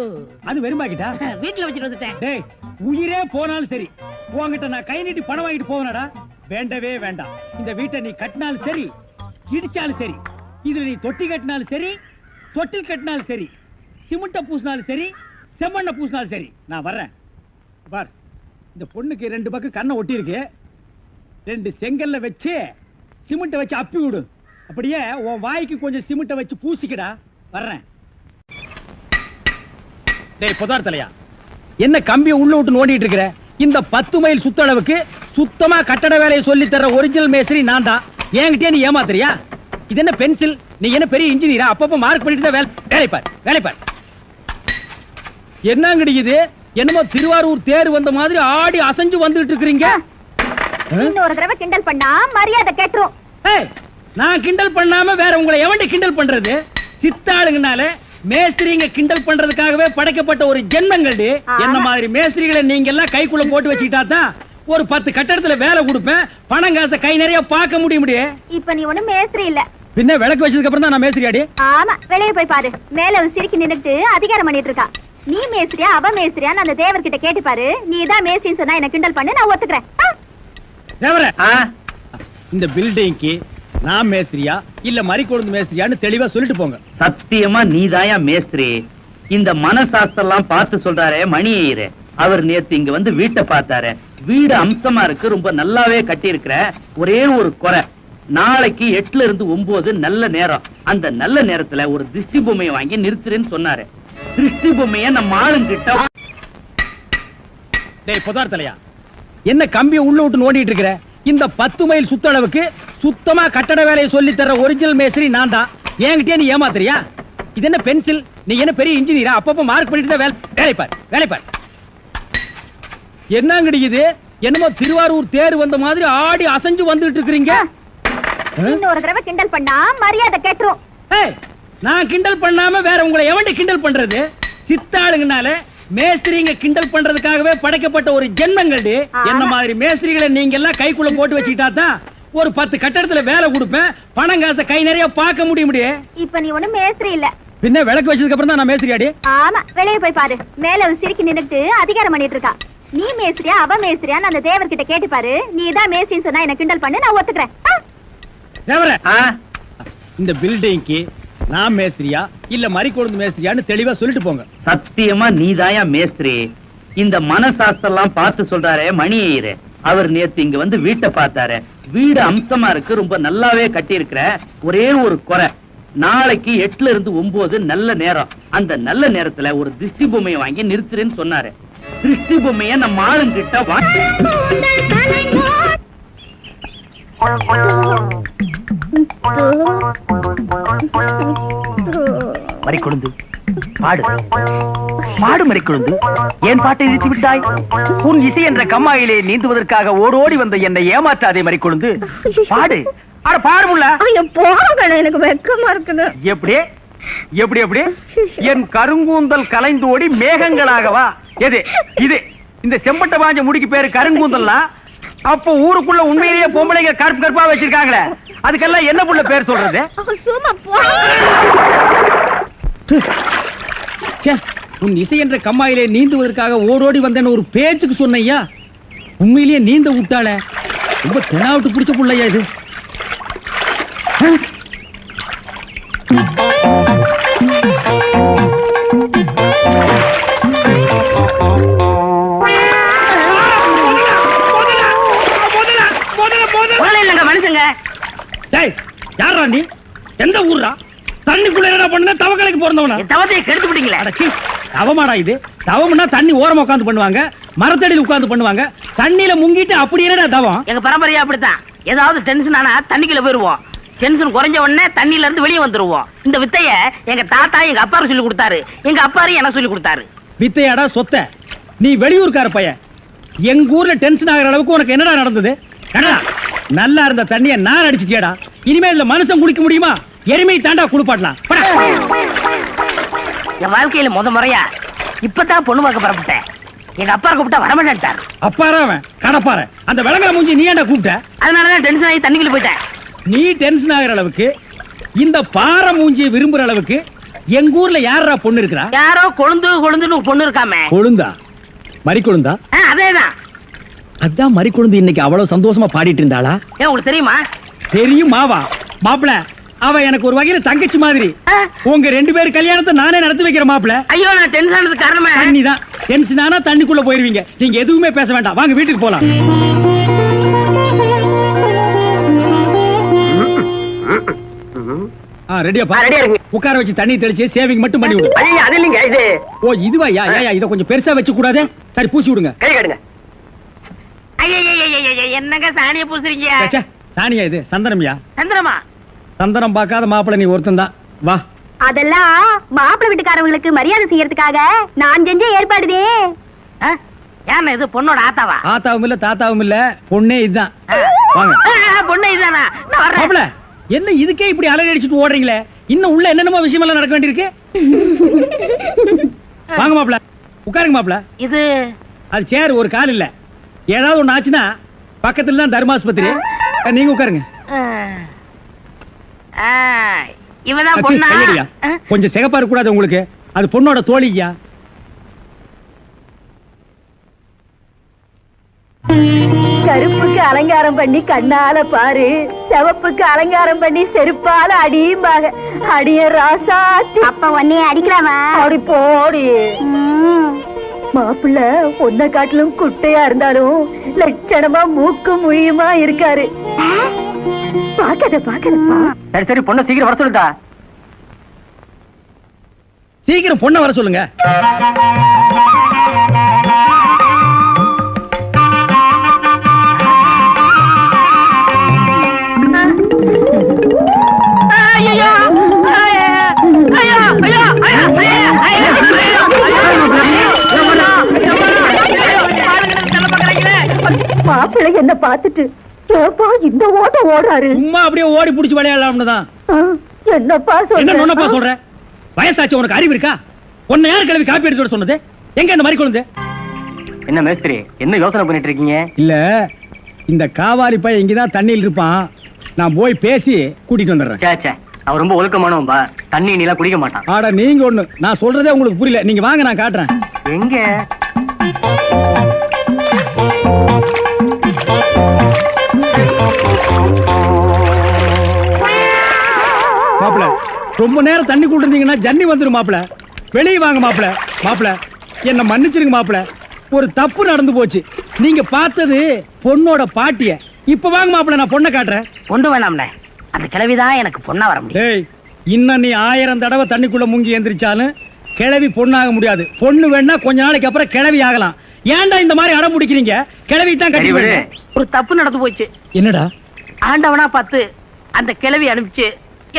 அது வெறும் பாக்கிட்டா? வீட்டுல வச்சுட்டு வந்துட்டேன். டேய் உயிரே போனாலும் சரி உன்கிட்ட நான் கை நீட்டி பணம் வாங்கிட்டு போவனடா. வேண்டவே வேண்டாம். இந்த வீட்டை நீ கட்டினாலும் சரி, இடிச்சாலும் சரி, இதுல நீ தொட்டி கட்டினாலும் சரி, தொட்டில் கட்டினாலும் சரி, சிமெண்ட பூசினாலும் சரி, செம்மண்ண பூசினாலும் சரி, நான் வர்றேன். பார், இந்த பொண்ணுக்கு 2 பக்கம் கண்ணை ஒட்டி இருக்கு. 2 செங்கல்ல வச்சு சிமெண்ட வச்சு அப்பி விடு. அப்படியே உன் வாய்க்கு கொஞ்சம் சிமெண்ட வச்சு பூசிக்கடா. வர்றேன். டேய் புதார் தலையா, என்ன கம்பியை உள்ள விட்டு நோண்டிட்டு இருக்கிற? இந்த 10 மைல் சுத்தளவுக்கு சுத்தமா கட்டட வேலையை சொல்லி தர ஒரிஜினல் மேஸ்திரி நான் தான். என்கிட்டயே நீ ஏமாத்துறியா? இது என்ன பென்சில்? நீ என்ன பெரிய இன்ஜினியரா? அப்பப்ப மார்க் பண்ணிட்டு தான் வேலை பார். என்னங்கடி இது? என்னமோ திருவாரூர் தேர் வந்த மாதிரி ஆடி அசைஞ்சு வந்துட்டு இருக்கீங்க. இன்னொரு தடவை கிண்டல் பண்ணா மரியாதை கேட்டுரும். நான் கிண்டல் பண்ணாம வேற உங்களை எவன்டி கிண்டல் பண்றது? சித்தாளுங்கனால மேஸ்திரிங்க கிண்டல் பண்றதுக்காகவே படைக்கப்பட்ட ஒரு ஜென்மங்கள். என்ன மாதிரி மேஸ்திரிகளை நீங்க எல்லாம் கைக்குள்ள போட்டு வச்சுக்கிட்டா தான் ஒரு 10 கட்டடத்துல வேலை கொடுப்பேன், பணம் காசை கை நிறைய பார்க்க முடியும். இப்ப நீ ஒண்ணும் மேஸ்திரி இல்ல. பின்ன விளக்கு வச்சதுக்கு அப்புறம் தான் நான் மேஸ்திரியாடி. ஆமா, வெளியே போய் பாரு. மேல சிரிக்கி நின்னுட்டு அதிகாரம் பண்ணிட்டு இருக்கா. நீ மேஸ்திரியா அவ மேஸ்திரியான்னு அந்த தேவர்கிட்ட கேட்டு பாரு. நீ தான் மேஸ்திரின்னு சொன்னா என்ன கிண்டல் பண்ணு, நான் ஒத்துக்கிறேன். தேவரே, இந்த பில்டிங்க்கு நான் மேஸ்திரியா இல்ல மரிக்கொழுந்து மேஸ்திரியான்னு தெளிவா சொல்லிட்டு போங்க. சத்தியமா நீதாயா மேஸ்திரி. இந்த மனசாஸ்திரம் பார்த்து சொல்றாரே மணி ஐயரு, அவர் நேத்து இங்க வந்து வீட்டை பார்த்தாரு. வீடு அம்சமா இருக்கு, ரொம்ப நல்லாவே கட்டி இருக்கிற. ஒரே ஒரு குறை, நாளைக்கு 8ல இருந்து 9 நல்ல நேரம். அந்த நல்ல நேரத்துல ஒரு திருஷ்டி பொம்மையை வாங்கி நிறுத்துறேன்னு சொன்னாரு. திருஷ்டி பொம்மைய நம்ம ஆளுங்கிட்ட. டேய் புதார் தலையா, என்ன கம்பியை உள்ள விட்டு நோண்டிட்டு இருக்கிற? இந்த 10 மைல் சுத்தளவுக்கு சுத்தமா கட்டட வேலையை சொல்லி தர ஒரிஜினல் மேஸ்திரி நான் தான். என்கிட்டயே நீ ஏமாத்துறியா? இது என்ன பென்சில்? நீ என்ன பெரிய இன்ஜினியரா? அப்பப்ப மார்க் பண்ணிட்டு தான் வேலை பார். என்னங்கடி இது? என்னமோ திருவாரூர் தேர் வந்த மாதிரி ஆடி அசைஞ்சு வந்துட்டு இருக்கீங்க. இன்னொரு தடவை கிண்டல் பண்ணா மரியாதை கேட்டுரும். நான் கிண்டல் பண்ணாம வேற உங்களை எவன்டி கிண்டல் பண்றது? சித்தாளுங்கனால மேஸ்திரிங்க கிண்டல் பண்றதுக்காகவே படைக்கப்பட்ட ஒரு ஜென்மங்கள். என்ன மாதிரி மேஸ்திரிகளை நீங்க எல்லாம் கைக்குள்ள போட்டு வச்சுக்கிட்டா தான் ஒரு 10 கட்டடத்துல வேலை கொடுப்பேன், பணம் காசை கை நிறைய பார்க்க முடியும். இப்ப நீ ஒண்ணும் மேஸ்திரி இல்ல. பின்ன விளக்கு வச்சதுக்கு அப்புறம் தான் நான் மேஸ்திரியாடி. ஆமா, வெளியே போய் பாரு. மேல சிரிக்கி நின்னுட்டு அதிகாரம் பண்ணிட்டு இருக்கா. நீ மேஸ்திரியா அவ மேஸ்திரியான்னு அந்த தேவர்கிட்ட கேட்டு பாரு. நீ தான் மேஸ்திரின்னு சொன்னா என்ன கிண்டல் பண்ணு, நான் ஒத்துக்கிறேன். தேவரே, இந்த பில்டிங்க்கு நான் மேஸ்திரியா இல்ல மரிக்கொழுந்து மேஸ்திரியான்னு தெளிவா சொல்லிட்டு போங்க. சத்தியமா நீதாயா மேஸ்திரி. இந்த மனசாஸ்திரம் பார்த்து சொல்றாரே மணி ஐயரு, அவர் நேத்து இங்க வந்து வீட்டை பார்த்தாரு. வீடு அம்சமா இருக்கு, ரொம்ப நல்லாவே கட்டி இருக்கிற. ஒரே ஒரு குறை, நாளைக்கு 8ல இருந்து 9 நல்ல நேரம். அந்த நல்ல நேரத்துல ஒரு திருஷ்டி பொம்மையை வாங்கி நிறுத்துறேன்னு சொன்னாரு. திருஷ்டி பொம்மைய நம்ம ஆளுங்கிட்ட மரிக்கொழுந்து பாடு பாடு. மரிக்கொழுந்து, ஏன் பாட்டை நிறுத்தி விட்டாய்? உன் இசை என்ற கம்மாயிலே நீந்துவதற்காக ஓடோடி வந்த என்னை ஏமாற்றாதே மரிக்கொழுந்து. பாடு. அட பாடு முல்ல. போங்க, எனக்கு வெக்கமா இருக்குது. எப்படி என் கருங்கூந்தல் கலைந்து ஓடி மேகங்களாகவா? இது இந்த செம்பட்ட பாஞ்ச முடிக்கு பேரு கருங்கூந்தல்னா, அப்போ ஊருக்குள்ள உண்மையிலேயே பொம்பளைங்க கருப்பு கருப்பா வச்சிருக்காங்களே, அதுக்கெல்லாம் என்ன புள்ள பேர் சொல்றது? உன் இசை என்ற கம்மாயிலே நீந்துவதற்காக ஓடோடி வந்தேன்னு ஒரு பேச்சுக்கு சொன்னையா, உண்மையிலேயே நீந்த விட்டாள. ரொம்ப தெனாவிட்டு பிடிச்ச புள்ளையா இது. மனுஷங்க யாரா நீ? எந்த ஊர்ரா? தண்ணிக்குள்ள என்ன பண்ண? தவக்கலைக்கு பிறந்தவனா? தவத்தையை கெடுத்து விட்டீங்களே. தவமாடா இது? தவம்னா தண்ணி ஓரமா உட்கார்ந்து பண்ணுவாங்க, மரத்தடியில் உட்கார்ந்து பண்ணுவாங்க. தண்ணியில முங்கிட்டு அப்படி என்னடா தவம்? எங்க பரம்பரையா அப்படித்தான். ஏதாவது டென்ஷன் ஆனா தண்ணிக்குள்ள போயிருவோம். டென்ஷன் குறைஞ்ச உடனே தண்ணியில இருந்து வெளியே வந்துருவோம். இந்த வித்தைய எங்க தாத்தா எங்க அப்பாரு சொல்லி கொடுத்தாரு, எங்க அப்பாரு எனக்கு சொல்லி கொடுத்தாரு. வித்தையாடா சொத்த? நீ வெளியூர்கார பையன். எங்க ஊர்ல டென்ஷன் ஆகிற அளவுக்கு உனக்கு என்னடா நடந்தது? நல்லா இருந்த தண்ணிய நான் அடிச்சுட்டியாடா. இனிமே இல்ல மனுஷன் குடிக்க முடியுமா? எருமை தாண்டா குளிப்பாட்டலாம். என் வாழ்க்கையில முறையா இப்பதான் பொண்ணு பார்க்க புறப்பட்டேன். எங்க அப்பா கூப்பிட்டா வரமாட்டார். அப்பாரா அவன் கடப்பார. அந்த விளங்கர மூஞ்சி நீ ஏன்டா கூப்பிட்ட? அதனாலதான் டென்ஷன் ஆகி தண்ணிக்குள்ள போயிட்டேன். நீ டென்ஷன் ஆகிற அளவுக்கு, இந்த பாறை மூஞ்சியை விரும்புற அளவுக்கு எங்க ஊர்ல யாரா பொண்ணு இருக்கிறா? யாரோ கொழுந்துன்னு பொண்ணு இருக்காமே. கொழுந்தா? மரிக்கொழுந்தா? அதேதான். அதான் மரிக்கொழுந்து இன்னைக்கு அவ்வளவு சந்தோஷமா பாடிட்டு இருந்தாளா? உங்களுக்கு தெரியுமா? தெரியும் மாவா. மாப்பிள, அவ எனக்கு ஒரு வகையில தங்கச்சி மாதிரி. உங்க 2 பேர் கல்யாணத்தை நானே நடத்தி வைக்கிற மாப்பிள. ஐயோ, நான் டென்ஷன் ஆனதுக்கு காரணமே தண்ணி தான். டென்ஷன் ஆனா தண்ணிக்குள்ள போயிருவீங்க. நீங்க எதுவுமே பேச வேண்டாம், வாங்க வீட்டுக்கு போலாம். ரெடியாப்பா? உட்கார வச்சு தண்ணி தெளிச்சு சேவிங் மட்டும் பண்ணி விடு. அது இல்லைங்க இது. ஓ இதுவா? யா இத கொஞ்சம் பெருசா வச்சு கூடாதே. சரி பூசி விடுங்க. கை கடுங்க. என்னங்க சாணிய பூசுறீங்க? ச்சே, சாணியா இது? சந்தனம்யா. சந்திரமா? சந்தனம் பார்க்காத மாப்பிள்ளை நீ ஒருத்தன் தான். வா. அதெல்லாம் மாப்பிள்ளை வீட்டுக்காரங்களுக்கு மரியாதை செய்யறதுக்காக நான் செஞ்ச ஏற்பாடுதே. ஏன் இது பொண்ணோட ஆத்தாவா? ஆத்தாவும் இல்ல தாத்தாவும் இல்ல, பொண்ணே இதுதான். வாங்க. பொண்ணு இதுதானா? நான் வர்றேன். மாப்பிள்ளை என்ன இதுக்கே இப்படி அலறி அடிச்சுட்டு ஓடுறீங்களே? இன்னும் உள்ள என்னென்னமோ விஷயம் எல்லாம் நடக்க வேண்டியிருக்கு. வாங்க மாப்பிள்ளை, உட்காருங்க மாப்பிள்ளை. இது அது சேர் ஒரு கால் இல்ல. ஏதாவது ஒண்ணு ஆச்சுன்னா பக்கத்துல தான் தர்மாஸ்பத்திரி. நீங்க உட்காருங்க. இவதான் அச்சி, பொண்ணா? கையடியா. கொஞ்சம் சிகப்பா இருக்க கூடாது உங்களுக்கு. அது பொண்ணோட தோழியா. கருப்புக்கு அலங்காரம் பண்ணி கண்ணால பாரு, சிவப்புக்கு அலங்காரம் பண்ணி செருப்பால அடியும்பாக. அடிய ராசாத்தி. அப்ப உன்னைய அடிக்கலாமா? அடி போடி. மாப்பிள்ள ஒன்ன காட்டிலும் குட்டையா இருந்தாலும் லட்சணமா மூக்கு முழியுமா இருக்காரு. பாக்கத. சரி சரி, பொண்ணை சீக்கிரம் வர சொல்லுடா. சீக்கிரம் பொண்ணை வர சொல்லுங்க. மாப்பிள்ளை என்ன பார்த்துட்டு ஏப்பா இந்த ஓட்டம் ஓடுறாரு? சும்மா அப்படியே ஓடி புடிச்சு விளையாடலாம்னு தான். என்னப்பா என்ன நொன்னப்பா சொல்ற? சொல்ற? வயசாச்சு, உனக்கு அறிவு இருக்கா? உன்னை யார் கிளவி காப்பி எடுத்து வர சொன்னது? எங்க இந்த மாதிரி கொழுந்து? என்ன மேஸ்திரி, என்ன யோசனை பண்ணிட்டு இருக்கீங்க? இல்ல, இந்த காவாலி பையன் இங்கதான் தண்ணியில் இருப்பான். நான் போய் பேசி கூட்டிட்டு வந்துடுறேன். சே, அவன் ரொம்ப ஒழுக்கமானவன்பா. தண்ணி நீலாம் குடிக்க மாட்டான். ஆடா நீங்க ஒண்ணு, நான் சொல்றதே உங்களுக்கு புரியல. நீங்க வாங்க, நான் காட்டுறேன். எங்க? மாப்பிள, ரொம்ப நேரம் தண்ணி கூட்டிருந்தீங்கன்னா ஜன்னி வந்துடும் மாப்பிள. வெளியே வாங்க மாப்பிள. மாப்பிள, என்ன மன்னிச்சிருங்க மாப்பிள. ஒரு தப்பு நடந்து போச்சு. நீங்க பார்த்தது பொண்ணோட பாட்டிய. இப்ப வாங்க மாப்பிள, நான் பொண்ணை காட்டுறேன். கொண்டு வேணாம்ல, அந்த கிழவிதான் எனக்கு பொண்ணா வர முடியும். டேய், இன்னும் நீ 1000 தடவை தண்ணிக்குள்ள முங்கி எந்திரிச்சாலும் கிழவி பொண்ணாக முடியாது. பொண்ணு வேணா கொஞ்ச நாளைக்கு அப்புறம் கிழவி ஆகலாம். ஏன்டா இந்த மாதிரி அடம் பிடிக்கிறீங்க? கிழவி தான் கட்டி விடு. ஒரு தப்பு நடந்து போச்சு. என்னடா? ஆண்டவனா பார்த்து அந்த கிழவி அனுப்பிச்சு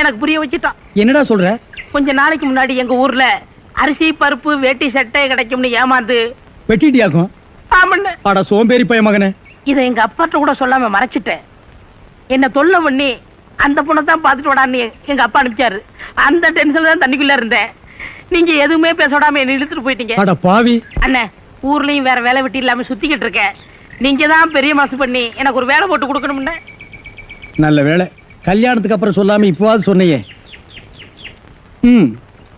எனக்கு புரிய வச்சுட்டான். என்னடா சொல்ற? கொஞ்ச நாளைக்கு முன்னாடி எங்க ஊர்ல அரிசி பருப்பு வேட்டி சட்டை கிடைக்கும்னு ஏமாந்து வெட்டிட்டியாக்கும். ஆமண்ண. அட சோம்பேறி பைய மகனே. இதை எங்க அப்பாட்ட கூட சொல்லாம மறைச்சிட்டேன். என்ன தொல்லை பண்ணி அந்த பொண்ணை தான் பாத்துட்டு விடான்னு எங்க அப்பா அனுப்பிச்சாரு. அந்த டென்ஷன்ல தான் தண்ணிக்குள்ள இருந்தேன். நீங்க எதுவுமே பேச விடாம என்ன இழுத்துட்டு போயிட்டீங்க. அட பாவி. அண்ணே, ஊர்லயும் வேற வேலை வெட்டி இல்லாம சுத்திக்கிட்டு இருக்கேன். நீங்க தான் பெரிய மாசு பண்ணி எனக்கு ஒரு வேலை போட்டு கொடுக்கணும்னு. நல்ல வேலை, கல்யாணத்துக்கு அப்புறம் சொல்லாம இப்பவாது சொன்னையே.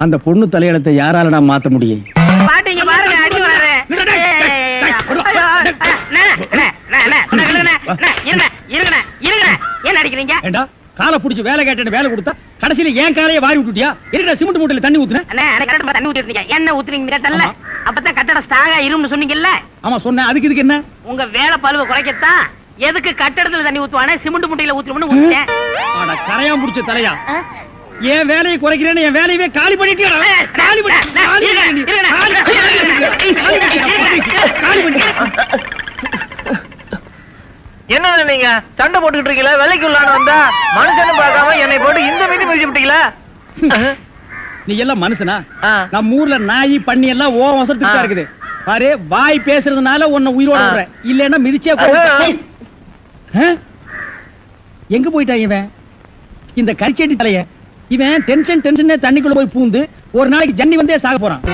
அந்த பொண்ணு தலையெழுத்தை யாரால நான் மாத்த முடியும்? பாட்டீங்க பாருங்க, அடி வராரு. என்ன அடிக்கிறீங்க? ஏண்டா, காலை புடிச்சு வேலை கேட்டேன்னு வேலை கொடுத்தா கடைசியில ஏன் காலையை வாரி விட்டுட்டியா? இருக்கிற சிமெண்ட் மூட்டையில தண்ணி ஊத்துறேன். தண்ணி ஊத்திருந்தீங்க. என்ன ஊத்துறீங்க கேட்டல? அப்பதான் கட்டடம் ஸ்ட்ராங்கா இரும்னு சொன்னீங்கல்ல? ஆமா சொன்னேன். அதுக்கு இதுக்கு என்ன? உங்க வேலை பழுவ குறைக்கத்தான் எதுக்கு கட்டடத்துல தண்ணி ஊத்துவானே சிமெண்ட் மூட்டையில ஊத்துறோம்னு ஊத்துறேன். ஆனா கரையான் புடிச்ச தலையா, ஏன் வேலையை குறைக்கிறேன்னு என் வேலையவே காலி பண்ணிட்டியா? காலி என்ன நீங்க சண்டை போட்டுக்கிட்டு இருக்கீங்களா? வேலைக்கு உள்ளான வந்தா மனுஷன்னு பார்க்காம என்னை போட்டு இந்த மீதி மிதிச்சு விட்டீங்களா? நீ எல்லாம் மனுஷனா? நம்ம ஊர்ல நாய் பண்ணி எல்லாம் ஓ வசத்துக்கு இருக்குது பாரு. வாய் பேசுறதுனால உன்னை உயிரோட விடுறேன், இல்லன்னா மிதிச்சே. எங்க போயிட்டா இவன் இந்த கரிச்செடி தலைய? இவன் டென்ஷன் தண்ணிக்குள்ள போய் பூந்து ஒரு நாளைக்கு ஜன்னி வந்தே சாக போறான்.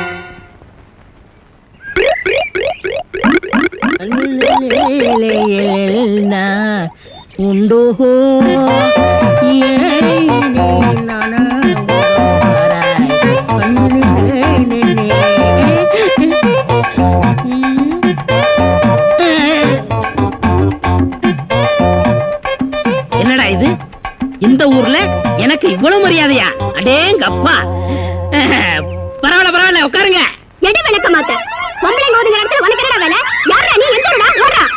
உண்டோ என்னடா இது? இந்த ஊர்ல எனக்கு இவ்வளவு மரியாதையா? அடேங்கப்பா. பரவாயில்ல உட்காருங்க. எடி விளக்க மாட்டேன். பொம்பளைங்க ஒதுங்கிற இடத்துல உனக்கு என்னடா வேலை? யாரா நீ? எந்த ஊரா? ஓடா.